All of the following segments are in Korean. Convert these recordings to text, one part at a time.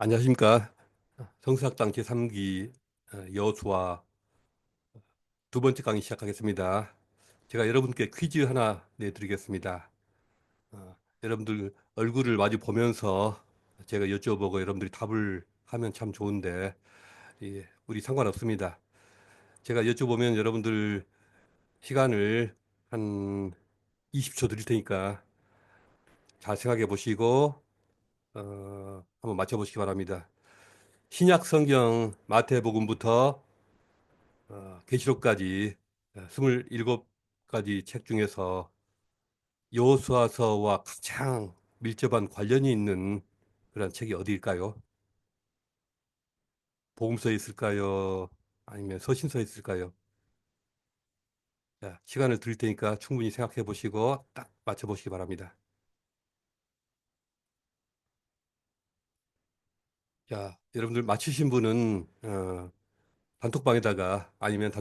안녕하십니까. 성서학당 제3기 여수와 두 번째 강의 시작하겠습니다. 제가 여러분께 퀴즈 하나 내드리겠습니다. 여러분들 얼굴을 마주 보면서 제가 여쭤보고 여러분들이 답을 하면 참 좋은데, 예, 우리 상관없습니다. 제가 여쭤보면 여러분들 시간을 한 20초 드릴 테니까 잘 생각해 보시고, 한번 맞춰보시기 바랍니다. 신약 성경 마태복음부터 계시록까지 27가지 책 중에서 여호수아서와 가장 밀접한 관련이 있는 그런 책이 어디일까요? 복음서에 있을까요? 아니면 서신서에 있을까요? 자, 시간을 드릴 테니까 충분히 생각해 보시고 딱 맞춰 보시기 바랍니다. 자, 여러분들 맞추신 분은 단톡방에다가 아니면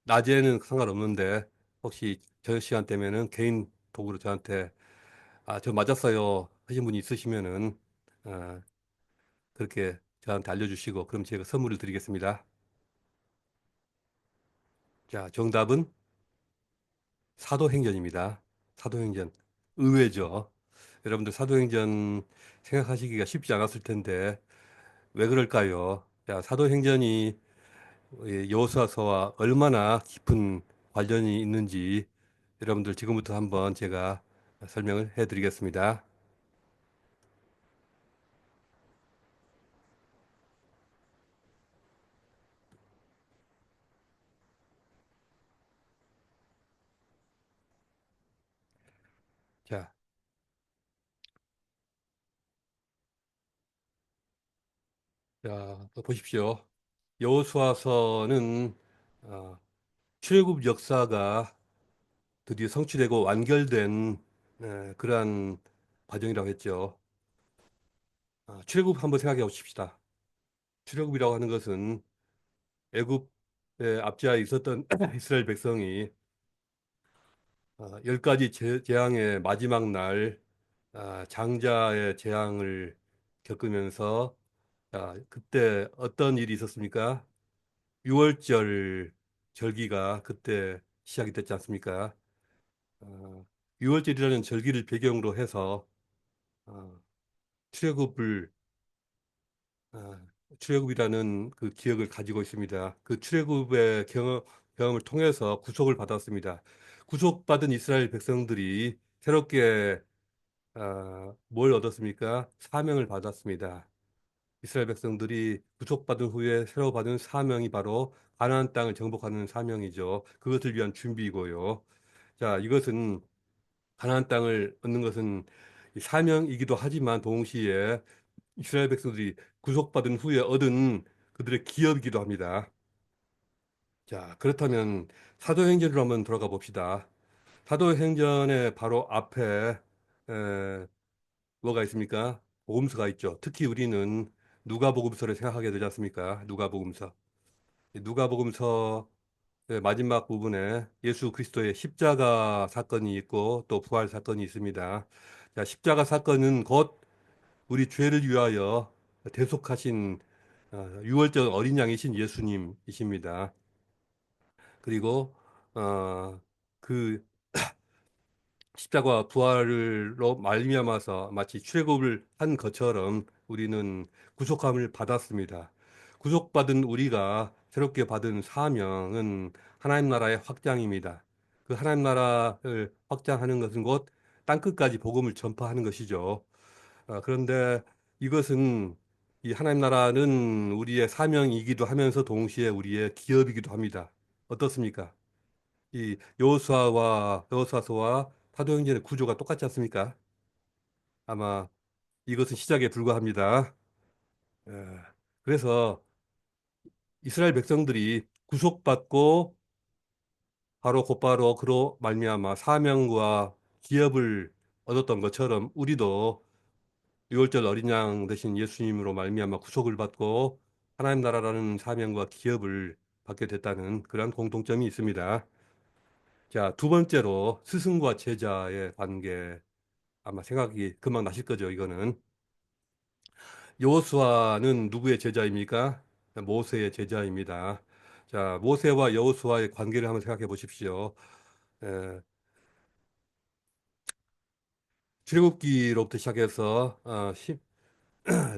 낮에는 상관없는데 혹시 저녁 시간 되면은 개인톡으로 저한테 저 맞았어요 하신 분이 있으시면은 어, 그렇게 저한테 알려주시고 그럼 제가 선물을 드리겠습니다. 자, 정답은 사도행전입니다. 사도행전. 의외죠. 여러분들 사도행전 생각하시기가 쉽지 않았을 텐데 왜 그럴까요? 자, 사도행전이 여호수아서와 얼마나 깊은 관련이 있는지 여러분들 지금부터 한번 제가 설명을 해드리겠습니다. 자, 자, 또 보십시오. 여호수아서는 어, 출애굽 역사가 드디어 성취되고 완결된 그러한 과정이라고 했죠. 출애굽 한번 생각해 보십시다. 출애굽이라고 하는 것은 애굽의 압제하에 있었던 이스라엘 백성이 열 가지 재앙의 마지막 날 장자의 재앙을 겪으면서 그때 어떤 일이 있었습니까? 유월절 절기가 그때 시작이 됐지 않습니까? 어, 유월절이라는 절기를 배경으로 해서 어, 출애굽을 어, 출애굽이라는 그 기억을 가지고 있습니다. 그 출애굽의 경험을 통해서 구속을 받았습니다. 구속받은 이스라엘 백성들이 새롭게 뭘 얻었습니까? 사명을 받았습니다. 이스라엘 백성들이 구속받은 후에 새로 받은 사명이 바로 가나안 땅을 정복하는 사명이죠. 그것을 위한 준비이고요. 자, 이것은 가나안 땅을 얻는 것은 이 사명이기도 하지만 동시에 이스라엘 백성들이 구속받은 후에 얻은 그들의 기업이기도 합니다. 자, 그렇다면 사도행전으로 한번 들어가 봅시다. 사도행전의 바로 앞에 에, 뭐가 있습니까? 복음서가 있죠. 특히 우리는 누가복음서를 생각하게 되지 않습니까? 누가복음서. 이 누가복음서의 마지막 부분에 예수 그리스도의 십자가 사건이 있고 또 부활 사건이 있습니다. 자, 십자가 사건은 곧 우리 죄를 위하여 대속하신 유월절 어린 양이신 예수님이십니다. 그리고 그 십자가 부활로 말미암아서 마치 출애굽을 한 것처럼 우리는 구속함을 받았습니다. 구속받은 우리가 새롭게 받은 사명은 하나님 나라의 확장입니다. 그 하나님 나라를 확장하는 것은 곧 땅끝까지 복음을 전파하는 것이죠. 그런데 이것은 이 하나님 나라는 우리의 사명이기도 하면서 동시에 우리의 기업이기도 합니다. 어떻습니까? 이 여호수아서와 사도행전의 구조가 똑같지 않습니까? 아마 이것은 시작에 불과합니다. 에, 그래서 이스라엘 백성들이 구속받고 바로 곧바로 그로 말미암아 사명과 기업을 얻었던 것처럼 우리도 유월절 어린 양 대신 예수님으로 말미암아 구속을 받고 하나님 나라라는 사명과 기업을 받게 됐다는 그런 공통점이 있습니다. 자, 두 번째로 스승과 제자의 관계 아마 생각이 금방 나실 거죠, 이거는. 여호수아는 누구의 제자입니까? 모세의 제자입니다. 자, 모세와 여호수아의 관계를 한번 생각해 보십시오. 에, 출애굽기로부터 시작해서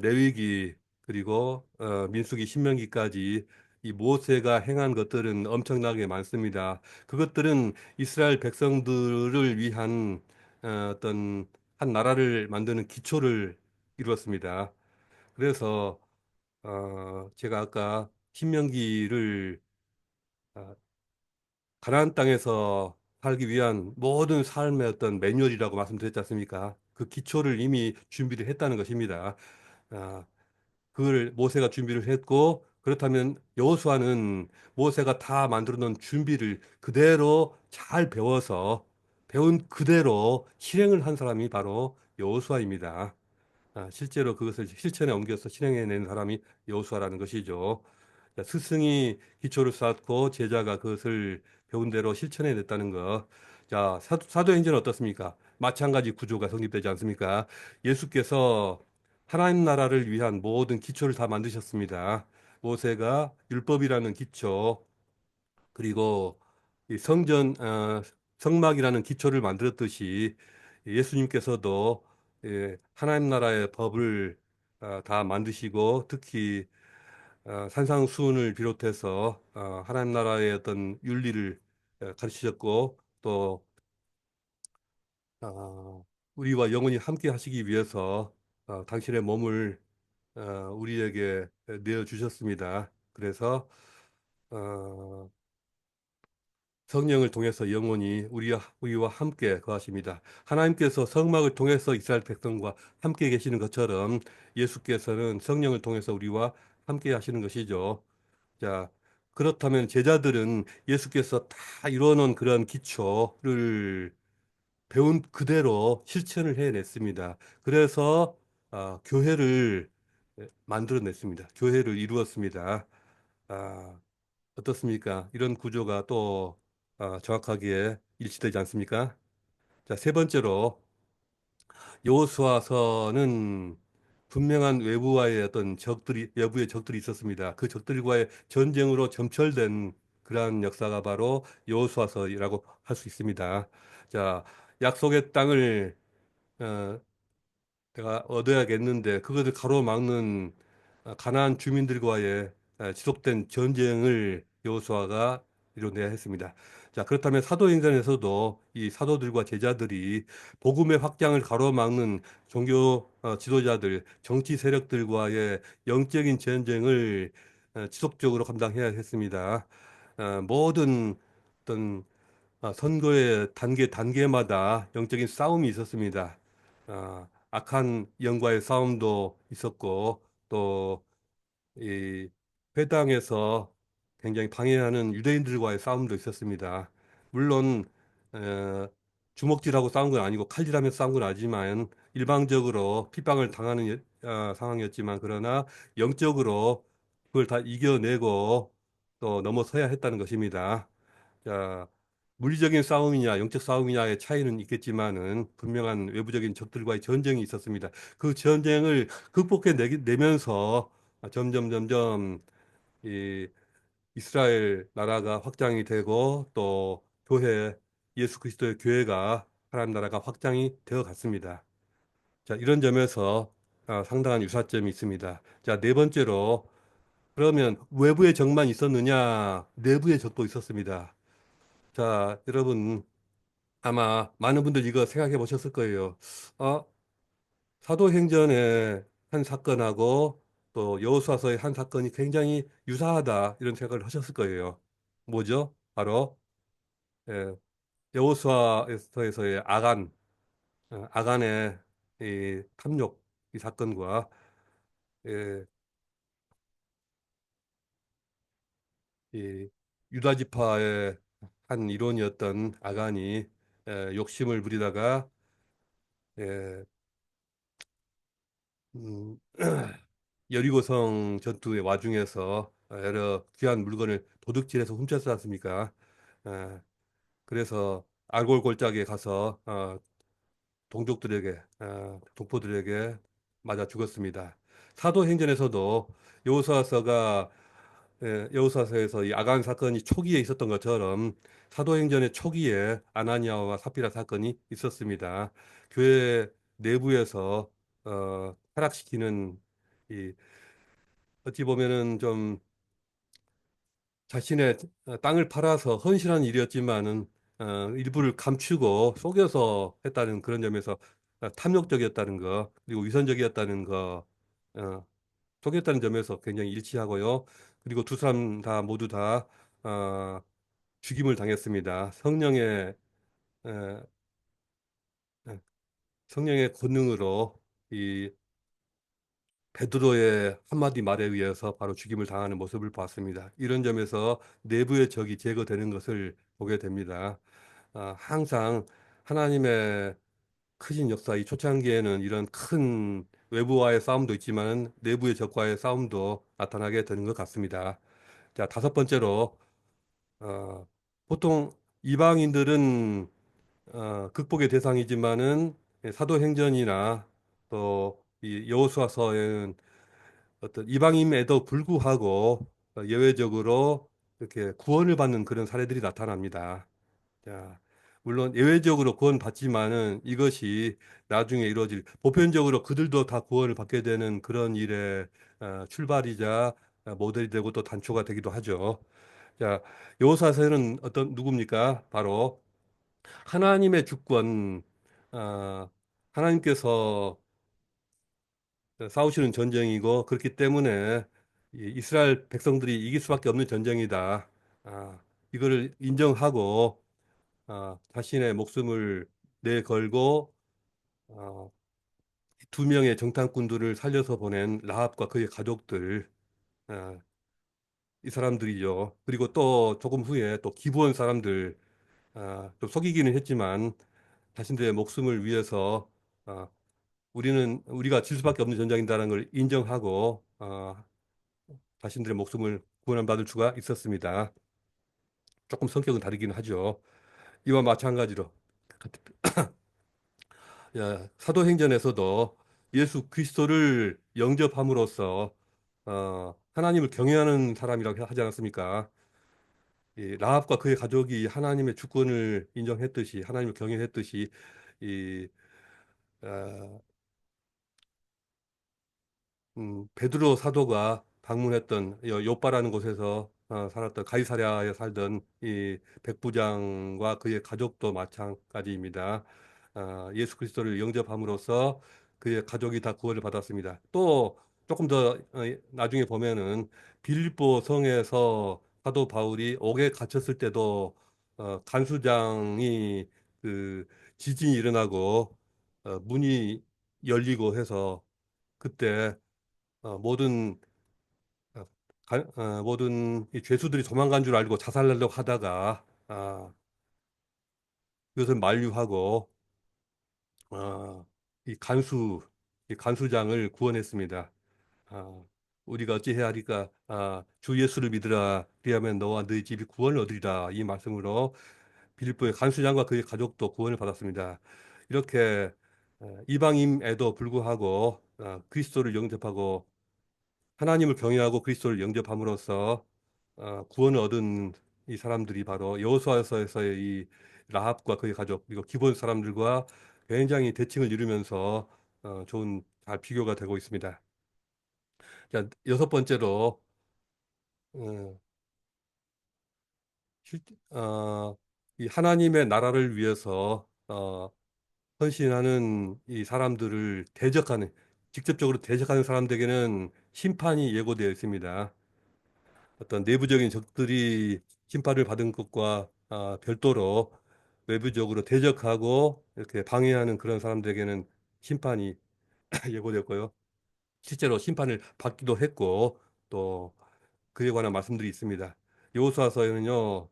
레위기 그리고 민수기 신명기까지 이 모세가 행한 것들은 엄청나게 많습니다. 그것들은 이스라엘 백성들을 위한 어떤 한 나라를 만드는 기초를 이루었습니다. 그래서 제가 아까 신명기를 어, 가나안 땅에서 살기 위한 모든 삶의 어떤 매뉴얼이라고 말씀드렸지 않습니까? 그 기초를 이미 준비를 했다는 것입니다. 아, 그걸 모세가 준비를 했고 그렇다면 여호수아는 모세가 다 만들어 놓은 준비를 그대로 잘 배워서 배운 그대로 실행을 한 사람이 바로 여호수아입니다. 실제로 그것을 실천에 옮겨서 실행해낸 사람이 여호수아라는 것이죠. 자, 스승이 기초를 쌓고 제자가 그것을 배운 대로 실천해냈다는 것. 자, 사도행전은 어떻습니까? 마찬가지 구조가 성립되지 않습니까? 예수께서 하나님 나라를 위한 모든 기초를 다 만드셨습니다. 모세가 율법이라는 기초, 그리고 이 성막이라는 기초를 만들었듯이 예수님께서도 하나님 나라의 법을 다 만드시고 특히 산상수훈을 비롯해서 하나님 나라의 어떤 윤리를 가르치셨고 또 우리와 영원히 함께 하시기 위해서 당신의 몸을 우리에게 내어 주셨습니다. 그래서 어, 성령을 통해서 영원히 우리와 함께 거하십니다. 하나님께서 성막을 통해서 이스라엘 백성과 함께 계시는 것처럼 예수께서는 성령을 통해서 우리와 함께 하시는 것이죠. 자, 그렇다면 제자들은 예수께서 다 이루어놓은 그런 기초를 배운 그대로 실천을 해냈습니다. 그래서 교회를 만들어냈습니다. 교회를 이루었습니다. 아, 어떻습니까? 이런 구조가 또 정확하게 일치되지 않습니까? 자, 세 번째로 여호수아서는 분명한 외부와의 어떤 외부의 적들이 있었습니다. 그 적들과의 전쟁으로 점철된 그러한 역사가 바로 여호수아서라고 할 수 있습니다. 자, 약속의 땅을 어, 내가 얻어야겠는데 그것을 가로막는 가나안 주민들과의 지속된 전쟁을 여호수아가 이뤄내야 했습니다. 자, 그렇다면 사도행전에서도 이 사도들과 제자들이 복음의 확장을 가로막는 종교 지도자들, 정치 세력들과의 영적인 전쟁을 지속적으로 감당해야 했습니다. 모든 어떤 선거의 단계마다 영적인 싸움이 있었습니다. 악한 영과의 싸움도 있었고, 또, 이 회당에서 굉장히 방해하는 유대인들과의 싸움도 있었습니다. 물론, 어, 주먹질하고 싸운 건 아니고 칼질하며 싸운 건 아니지만, 일방적으로 핍박을 당하는 상황이었지만, 그러나 영적으로 그걸 다 이겨내고 또 넘어서야 했다는 것입니다. 자, 물리적인 싸움이냐 영적 싸움이냐의 차이는 있겠지만은 분명한 외부적인 적들과의 전쟁이 있었습니다. 그 전쟁을 극복해내면서 점점 이 이스라엘 나라가 확장이 되고 또 예수 그리스도의 교회가 하나님 나라가 확장이 되어 갔습니다. 자, 이런 점에서 상당한 유사점이 있습니다. 자, 네 번째로 그러면 외부의 적만 있었느냐? 내부의 적도 있었습니다. 자, 여러분, 아마 많은 분들 이거 생각해 보셨을 거예요. 어, 사도행전의 한 사건하고 또 여호수아서의 한 사건이 굉장히 유사하다 이런 생각을 하셨을 거예요. 뭐죠? 바로 예, 여호수아서에서의 아간의 이 탐욕 이 사건과 예, 이 유다 지파의 한 일원이었던 아간이 욕심을 부리다가 예, 음, 여리고성 전투의 와중에서 여러 귀한 물건을 도둑질해서 훔쳤지 않습니까? 어, 그래서 알골 골짜기에 가서 동족들에게, 동포들에게 맞아 죽었습니다. 사도행전에서도 여호수아서가 여호수아서에서 이 아간 사건이 초기에 있었던 것처럼 사도행전의 초기에 아나니아와 삽비라 사건이 있었습니다. 교회 내부에서 타락시키는 이 어찌 보면은 좀 자신의 땅을 팔아서 헌신한 일이었지만은 일부를 감추고 속여서 했다는 그런 점에서 탐욕적이었다는 거 그리고 위선적이었다는 거 속였다는 점에서 굉장히 일치하고요. 그리고 두 사람 다 모두 다 어, 죽임을 당했습니다. 에, 에, 성령의 권능으로 이 베드로의 한마디 말에 의해서 바로 죽임을 당하는 모습을 봤습니다. 이런 점에서 내부의 적이 제거되는 것을 보게 됩니다. 항상 하나님의 크신 역사, 이 초창기에는 이런 큰 외부와의 싸움도 있지만 내부의 적과의 싸움도 나타나게 되는 것 같습니다. 자, 다섯 번째로, 어, 보통 이방인들은 극복의 대상이지만은 사도행전이나 또 이 여호수아서에는 어떤 이방인에도 불구하고 예외적으로 이렇게 구원을 받는 그런 사례들이 나타납니다. 자, 물론 예외적으로 구원받지만은 이것이 나중에 이루어질 보편적으로 그들도 다 구원을 받게 되는 그런 일의 출발이자 모델이 되고 또 단초가 되기도 하죠. 자, 여호사서는 어떤 누굽니까? 바로 하나님의 주권, 하나님께서 싸우시는 전쟁이고 그렇기 때문에 이 이스라엘 백성들이 이길 수밖에 없는 전쟁이다. 이거를 인정하고 자신의 목숨을 내걸고 어, 두 명의 정탐꾼들을 살려서 보낸 라합과 그의 가족들 어, 이 사람들이죠. 그리고 또 조금 후에 또 기브온 사람들 좀 속이기는 했지만 자신들의 목숨을 위해서 우리가 질 수밖에 없는 전쟁이다라는 걸 인정하고 자신들의 목숨을 구원받을 수가 있었습니다. 조금 성격은 다르긴 하죠. 이와 마찬가지로 사도행전에서도 예수 그리스도를 영접함으로써 하나님을 경외하는 사람이라고 하지 않았습니까? 이 라합과 그의 가족이 하나님의 주권을 인정했듯이 하나님을 경외했듯이 이 어, 베드로 사도가 방문했던 요빠라는 곳에서 살았던 가이사랴에 살던 이 백부장과 그의 가족도 마찬가지입니다. 예수 그리스도를 영접함으로써 그의 가족이 다 구원을 받았습니다. 또 조금 더 나중에 보면은 빌립보 성에서 사도 바울이 옥에 갇혔을 때도 간수장이 그 지진이 일어나고 문이 열리고 해서 그때 모든 모든 이 죄수들이 도망간 줄 알고 자살하려고 하다가 이것을 만류하고 어, 이 간수 이 간수장을 구원했습니다. 아, 우리가 어찌해야 하리까? 주 예수를 믿으라. 그리하면 너와 너희 집이 구원을 얻으리라. 이 말씀으로 빌립보의 간수장과 그의 가족도 구원을 받았습니다. 이렇게 이방인에도 불구하고 그리스도를 영접하고 하나님을 경외하고 그리스도를 영접함으로써 구원을 얻은 이 사람들이 바로 여호수아서에서의 이 라합과 그의 가족 그리고 기본 사람들과 굉장히 대칭을 이루면서 좋은 잘 비교가 되고 있습니다. 자, 여섯 번째로 어, 실- 어, 이 하나님의 나라를 위해서 헌신하는 이 사람들을 대적하는 직접적으로 대적하는 사람들에게는 심판이 예고되어 있습니다. 어떤 내부적인 적들이 심판을 받은 것과 별도로 외부적으로 대적하고 이렇게 방해하는 그런 사람들에게는 심판이 예고됐고요. 실제로 심판을 받기도 했고 또 그에 관한 말씀들이 있습니다. 여호수아서에는요.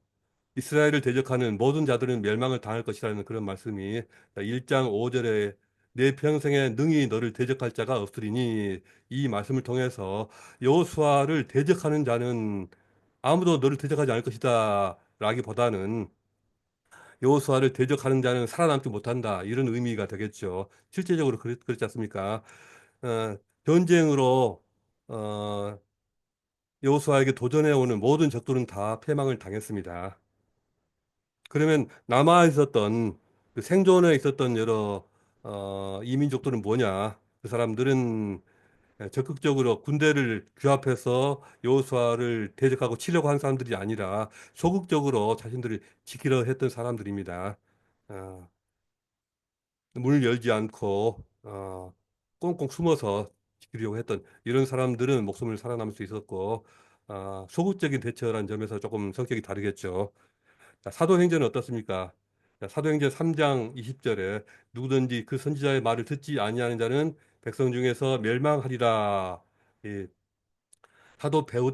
이스라엘을 대적하는 모든 자들은 멸망을 당할 것이라는 그런 말씀이 1장 5절에 내 평생에 능히 너를 대적할 자가 없으리니 이 말씀을 통해서 여호수아를 대적하는 자는 아무도 너를 대적하지 않을 것이다 라기보다는 여호수아를 대적하는 자는 살아남지 못한다 이런 의미가 되겠죠. 실제적으로 그렇지 않습니까? 어, 전쟁으로 어, 여호수아에게 도전해오는 모든 적들은 다 패망을 당했습니다. 그러면 남아 있었던 그 생존해 있었던 여러 이민족들은 뭐냐? 그 사람들은 적극적으로 군대를 규합해서 여호수아를 대적하고 치려고 한 사람들이 아니라 소극적으로 자신들을 지키려 했던 사람들입니다. 어, 문을 열지 않고 꽁꽁 숨어서 지키려고 했던 이런 사람들은 목숨을 살아남을 수 있었고 소극적인 대처라는 점에서 조금 성격이 다르겠죠. 자, 사도행전은 어떻습니까? 자, 사도행전 3장 20절에 누구든지 그 선지자의 말을 듣지 아니하는 자는 백성 중에서 멸망하리라. 이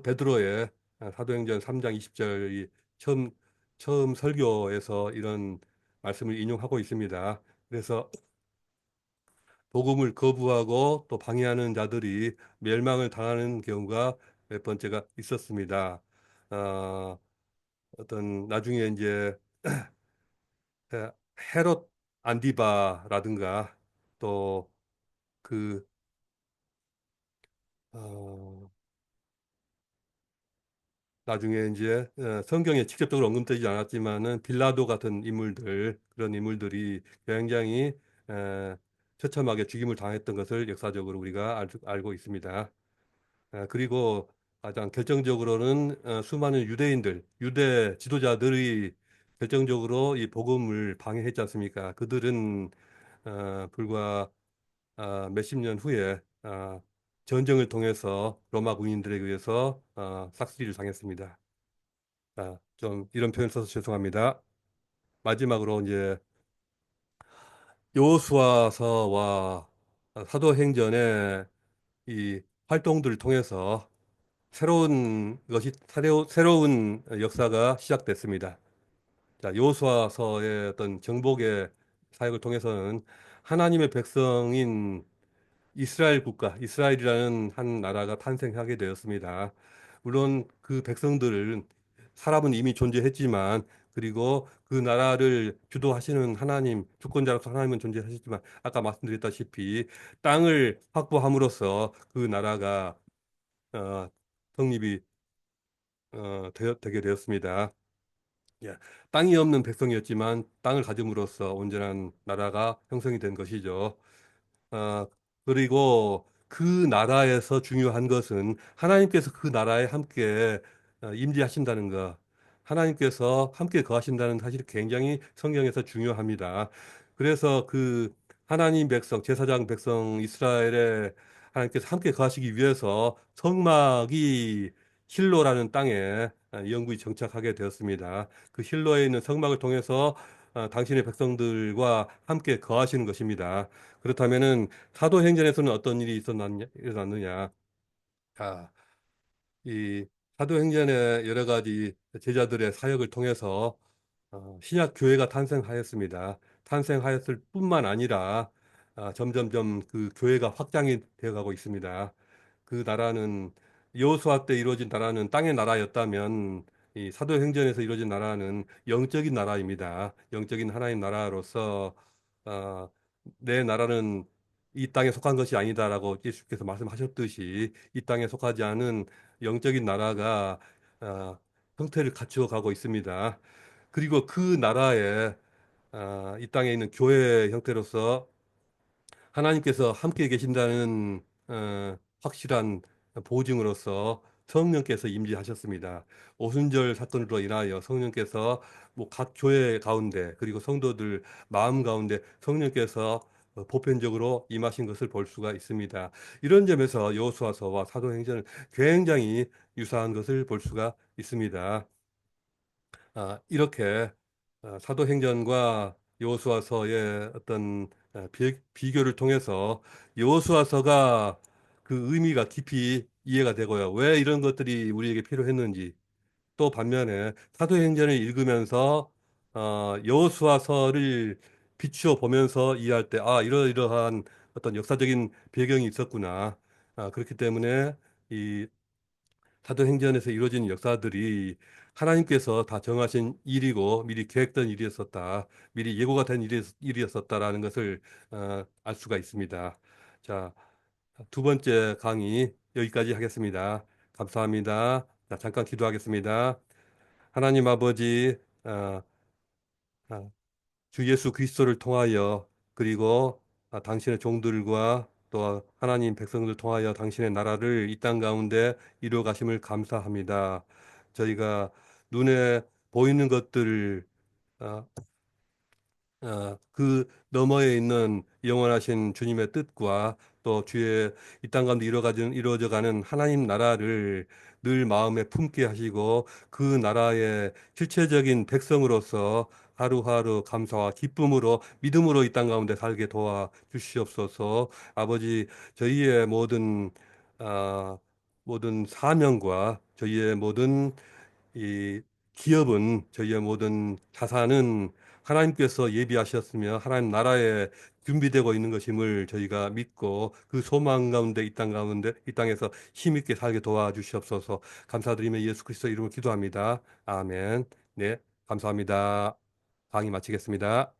베드로의 사도행전 3장 20절이 처음 처음 설교에서 이런 말씀을 인용하고 있습니다. 그래서 복음을 거부하고 또 방해하는 자들이 멸망을 당하는 경우가 몇 번째가 있었습니다. 어, 어떤 나중에 이제 에, 헤롯 안디바라든가 또 그 나중에 이제 성경에 직접적으로 언급되지 않았지만은 빌라도 같은 인물들 그런 인물들이 굉장히 에, 처참하게 죽임을 당했던 것을 역사적으로 우리가 알고 있습니다. 그리고 가장 결정적으로는 수많은 유대인들, 유대 지도자들이 결정적으로 이 복음을 방해했지 않습니까? 그들은 불과 몇십 년 후에 전쟁을 통해서 로마 군인들에 의해서 싹쓸이를 당했습니다. 좀 이런 표현 써서 죄송합니다. 마지막으로 이제 여호수아서와 사도행전의 이 활동들을 통해서 새로운 역사가 시작됐습니다. 자, 여호수아서의 어떤 정복의 사역을 통해서는 하나님의 백성인 이스라엘 국가, 이스라엘이라는 한 나라가 탄생하게 되었습니다. 물론 그 백성들은 사람은 이미 존재했지만 그리고 그 나라를 주도하시는 하나님, 주권자로서 하나님은 존재하셨지만 아까 말씀드렸다시피 땅을 확보함으로써 그 나라가 어, 성립이 되게 되었습니다. 예, 땅이 없는 백성이었지만 땅을 가짐으로써 온전한 나라가 형성이 된 것이죠. 어, 그리고 그 나라에서 중요한 것은 하나님께서 그 나라에 함께 임재하신다는 것. 하나님께서 함께 거하신다는 사실이 굉장히 성경에서 중요합니다. 그래서 그 하나님 백성, 제사장 백성 이스라엘의 하나님께서 함께 거하시기 위해서 성막이 실로라는 땅에 영구히 정착하게 되었습니다. 그 실로에 있는 성막을 통해서 당신의 백성들과 함께 거하시는 것입니다. 그렇다면은 사도행전에서는 어떤 일이 일어났느냐? 아, 이 사도행전의 여러 가지 제자들의 사역을 통해서 신약 교회가 탄생하였습니다. 탄생하였을 뿐만 아니라 점점점 그 교회가 확장이 되어가고 있습니다. 그 나라는 여호수아 때 이루어진 나라는 땅의 나라였다면 이 사도행전에서 이루어진 나라는 영적인 나라입니다. 영적인 하나님 나라로서 어, 내 나라는 이 땅에 속한 것이 아니다라고 예수께서 말씀하셨듯이 이 땅에 속하지 않은 영적인 나라가 어, 형태를 갖추어 가고 있습니다. 그리고 그 나라에 이 땅에 있는 교회 형태로서 하나님께서 함께 계신다는 확실한 보증으로서 성령께서 임재하셨습니다. 오순절 사건으로 인하여 성령께서 뭐 각 교회 가운데 그리고 성도들 마음 가운데 성령께서 보편적으로 임하신 것을 볼 수가 있습니다. 이런 점에서 여호수아서와 사도행전은 굉장히 유사한 것을 볼 수가 있습니다. 이렇게 사도행전과 여호수아서의 어떤 비교를 통해서 여호수아서가 그 의미가 깊이 이해가 되고요. 왜 이런 것들이 우리에게 필요했는지 또 반면에 사도행전을 읽으면서 여호수아서를 비추어 보면서 이해할 때 이러이러한 어떤 역사적인 배경이 있었구나. 그렇기 때문에 이 사도행전에서 이루어진 역사들이 하나님께서 다 정하신 일이고 미리 계획된 일이었었다. 미리 예고가 된 일이었었다라는 것을 알 수가 있습니다. 자, 두 번째 강의 여기까지 하겠습니다. 감사합니다. 자, 잠깐 기도하겠습니다. 하나님 아버지, 어, 어, 주 예수 그리스도를 통하여 그리고 당신의 종들과 또 하나님 백성들 통하여 당신의 나라를 이 땅 가운데 이루어 가심을 감사합니다. 저희가 눈에 보이는 것들을 어, 그 너머에 있는 영원하신 주님의 뜻과 또 주의 이 땅 가운데 이루어져 가는 하나님 나라를 늘 마음에 품게 하시고 그 나라의 실체적인 백성으로서 하루하루 감사와 기쁨으로 믿음으로 이 땅 가운데 살게 도와 주시옵소서. 아버지, 저희의 아, 모든 사명과 저희의 모든 이 기업은 저희의 모든 자산은 하나님께서 예비하셨으며 하나님 나라에 준비되고 있는 것임을 저희가 믿고 그 소망 가운데 이 땅 가운데 이 땅에서 힘있게 살게 도와주시옵소서. 감사드리며 예수 그리스도 이름으로 기도합니다. 아멘. 네, 감사합니다. 강의 마치겠습니다.